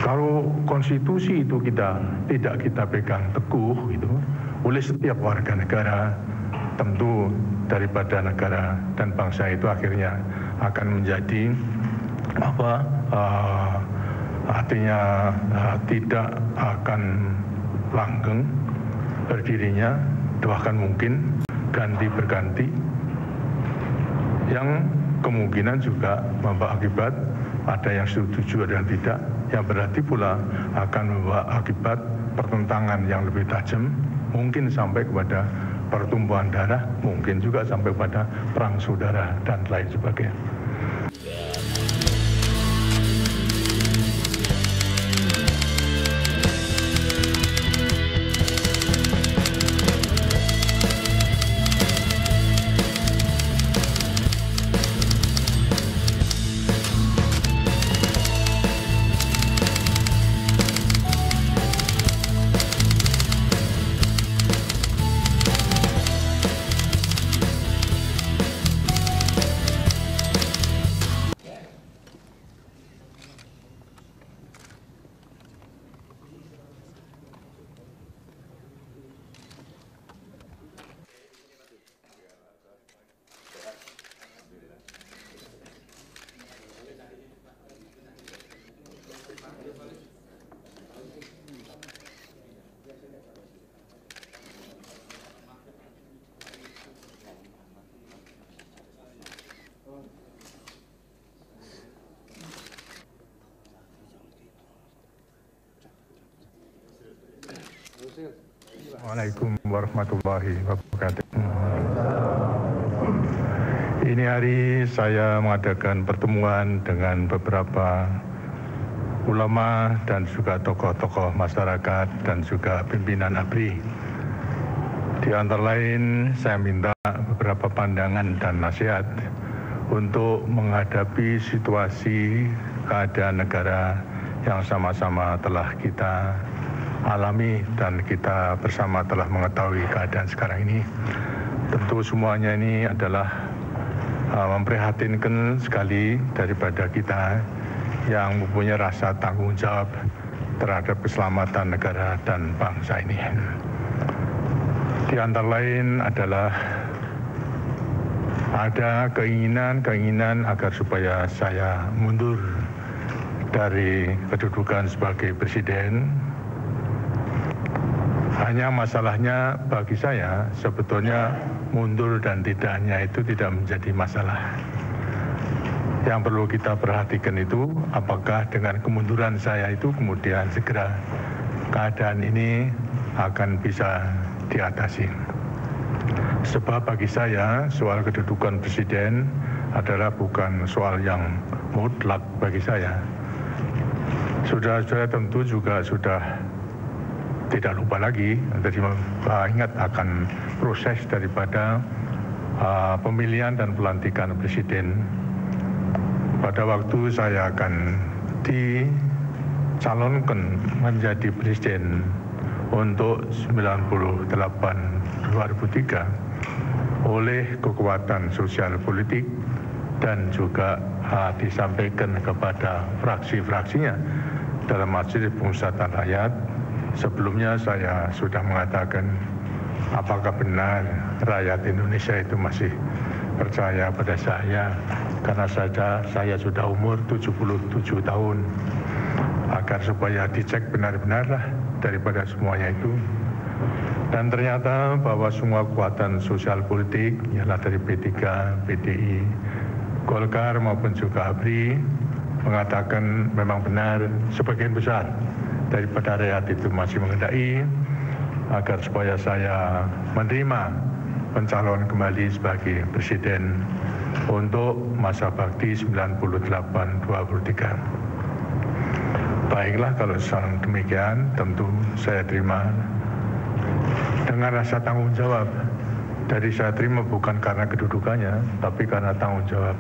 Kalau konstitusi itu tidak kita pegang teguh gitu, oleh setiap warga negara, tentu daripada negara dan bangsa itu akhirnya akan menjadi artinya tidak akan langgeng berdirinya, bahkan mungkin ganti berganti, yang kemungkinan juga membawa akibat ada yang setuju ada yang tidak, yang berarti pula akan membawa akibat pertentangan yang lebih tajam, mungkin sampai kepada pertumpahan darah, mungkin juga sampai kepada perang saudara dan lain sebagainya. Assalamualaikum warahmatullahi wabarakatuh. Ini hari saya mengadakan pertemuan dengan beberapa ulama dan juga tokoh-tokoh masyarakat dan juga pimpinan ABRI. Di antara lain saya minta beberapa pandangan dan nasihat untuk menghadapi situasi keadaan negara yang sama-sama telah kita alami dan kita bersama telah mengetahui keadaan sekarang ini. Tentu semuanya ini adalah memprihatinkan sekali daripada kita yang mempunyai rasa tanggung jawab terhadap keselamatan negara dan bangsa ini. Di antara lain adalah ada keinginan agar supaya saya mundur dari kedudukan sebagai presiden. Hanya masalahnya bagi saya sebetulnya mundur dan tidaknya itu tidak menjadi masalah. Yang perlu kita perhatikan itu apakah dengan kemunduran saya itu kemudian segera keadaan ini akan bisa diatasi. Sebab bagi saya soal kedudukan presiden adalah bukan soal yang mutlak bagi saya. Saudara-saudara tentu juga sudah tidak lupa lagi, ingat akan proses daripada pemilihan dan pelantikan presiden. Pada waktu saya akan dicalonkan menjadi presiden untuk 98-2003 oleh kekuatan sosial politik dan juga disampaikan kepada fraksi-fraksinya dalam Majelis Pemusatan Rakyat. Sebelumnya saya sudah mengatakan apakah benar rakyat Indonesia itu masih percaya pada saya karena saya sudah umur 77 tahun, agar supaya dicek benar-benarlah daripada semuanya itu. Dan ternyata bahwa semua kekuatan sosial politik ialah dari P3, PDI, Golkar maupun juga ABRI mengatakan memang benar sebagian besar daripada rakyat itu masih menghendaki agar supaya saya menerima pencalon kembali sebagai presiden untuk masa bakti 98-2003. Baiklah, kalau demikian tentu saya terima dengan rasa tanggung jawab. Dari saya terima bukan karena kedudukannya, tapi karena tanggung jawab.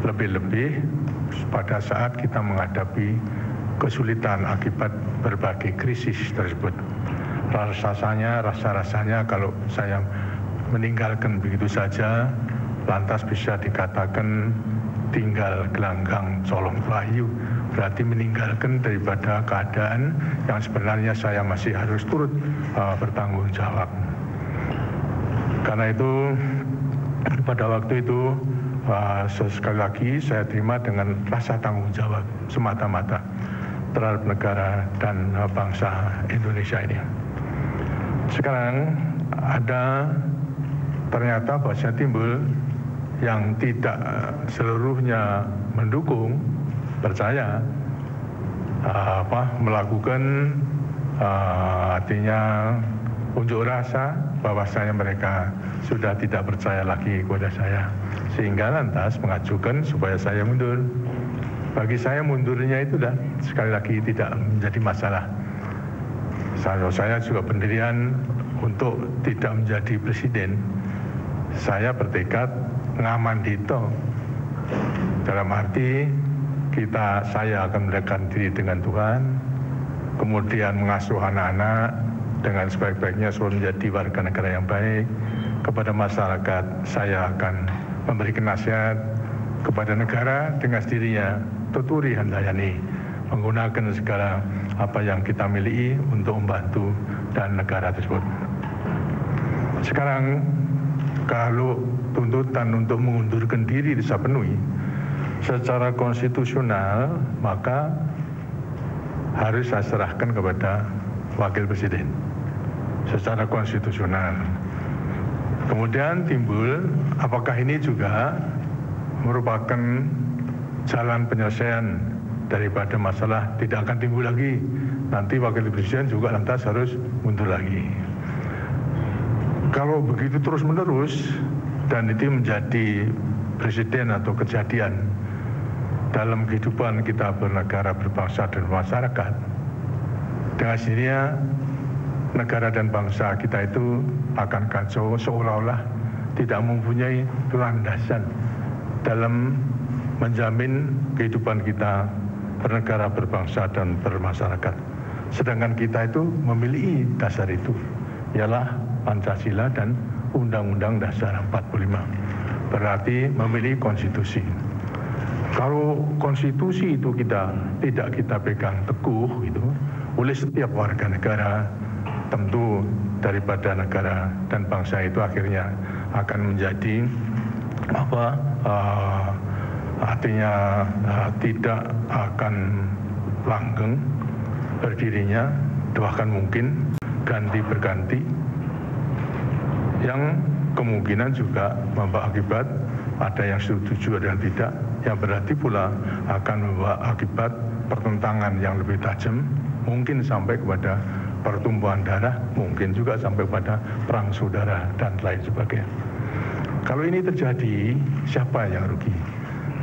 Lebih-lebih pada saat kita menghadapi kesulitan akibat berbagai krisis tersebut. Rasa-rasanya kalau saya meninggalkan begitu saja, lantas bisa dikatakan tinggal gelanggang colong pelayu, berarti meninggalkan daripada keadaan yang sebenarnya saya masih harus turut bertanggung jawab. Karena itu pada waktu itu sekali lagi saya terima dengan rasa tanggung jawab semata-mata terhadap negara dan bangsa Indonesia ini. Sekarang ada ternyata bahasa timbul yang tidak seluruhnya mendukung, percaya, melakukan artinya unjuk rasa bahwasanya mereka sudah tidak percaya lagi kepada saya, sehingga lantas mengajukan supaya saya mundur. Bagi saya mundurnya itu dah sekali lagi tidak menjadi masalah. Saya juga pendirian untuk tidak menjadi presiden. Saya bertekad ngaman dito, dalam arti saya akan mendekatkan diri dengan Tuhan, kemudian mengasuh anak-anak dengan sebaik-baiknya supaya menjadi warga negara yang baik. Kepada masyarakat saya akan memberikan nasihat, kepada negara dengan sendirinya tuturi handayani, menggunakan segala apa yang kita miliki untuk membantu dan negara tersebut. Sekarang kalau tuntutan untuk mengundurkan diri bisa penuhi secara konstitusional, maka harus saya serahkan kepada wakil presiden secara konstitusional. Kemudian timbul, apakah ini juga merupakan jalan penyelesaian daripada masalah tidak akan timbul lagi. Nanti wakil presiden juga lantas harus mundur lagi. Kalau begitu terus-menerus dan itu menjadi presiden atau kejadian dalam kehidupan kita bernegara, berbangsa dan masyarakat, dengan sendirinya negara dan bangsa kita itu akan kacau, seolah-olah tidak mempunyai landasan dalam menjamin kehidupan kita bernegara, berbangsa dan bermasyarakat. Sedangkan kita itu memiliki dasar itu, ialah Pancasila dan Undang-Undang Dasar 45. Berarti memiliki konstitusi. Kalau konstitusi itu tidak kita pegang teguh gitu, oleh setiap warga negara, tentu daripada negara dan bangsa itu akhirnya akan menjadi artinya tidak akan langgeng berdirinya, bahkan mungkin ganti berganti, yang kemungkinan juga membawa akibat ada yang setuju ada yang tidak, yang berarti pula akan membawa akibat pertentangan yang lebih tajam, mungkin sampai kepada pertumpahan darah, mungkin juga sampai pada perang saudara dan lain sebagainya. Kalau ini terjadi, siapa yang rugi?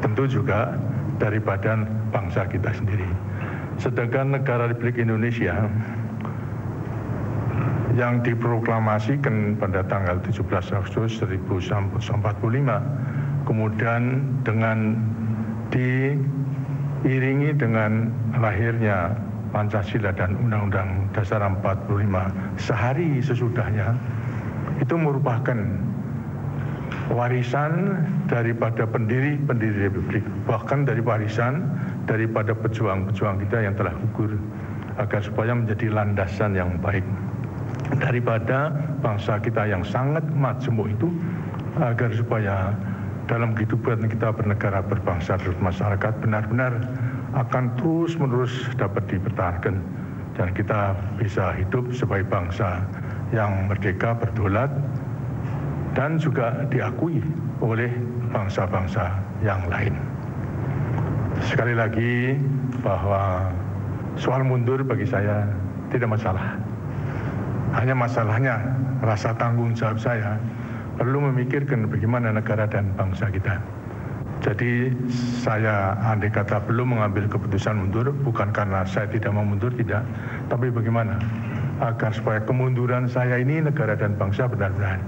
Tentu juga daripada bangsa kita sendiri. Sedangkan negara Republik Indonesia yang diproklamasikan pada tanggal 17 Agustus 1945, kemudian dengan diiringi dengan lahirnya Pancasila dan Undang-Undang Dasar 45 sehari sesudahnya, itu merupakan warisan daripada pendiri Republik, bahkan dari warisan daripada pejuang-pejuang kita yang telah gugur, agar supaya menjadi landasan yang baik daripada bangsa kita yang sangat majemuk itu, agar supaya dalam kehidupan kita bernegara, berbangsa, bermasyarakat benar-benar akan terus-menerus dapat dipertahankan dan kita bisa hidup sebagai bangsa yang merdeka, berdaulat, dan juga diakui oleh bangsa-bangsa yang lain. Sekali lagi bahwa soal mundur bagi saya tidak masalah. Hanya masalahnya rasa tanggung jawab saya perlu memikirkan bagaimana negara dan bangsa kita. Jadi saya andai kata belum mengambil keputusan mundur, bukan karena saya tidak mau mundur, tidak, tapi bagaimana agar supaya kemunduran saya ini negara dan bangsa benar-benar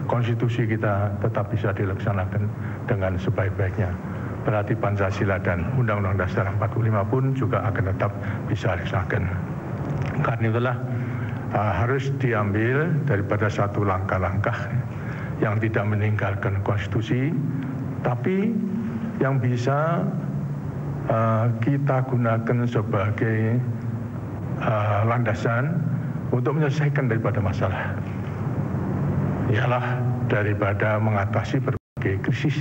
konstitusi kita tetap bisa dilaksanakan dengan sebaik-baiknya. Berarti Pancasila dan Undang-Undang Dasar 45 pun juga akan tetap bisa dilaksanakan. Karena itulah harus diambil daripada satu langkah-langkah yang tidak meninggalkan konstitusi, tapi yang bisa kita gunakan sebagai landasan untuk menyelesaikan daripada masalah. Ialah daripada mengatasi berbagai krisis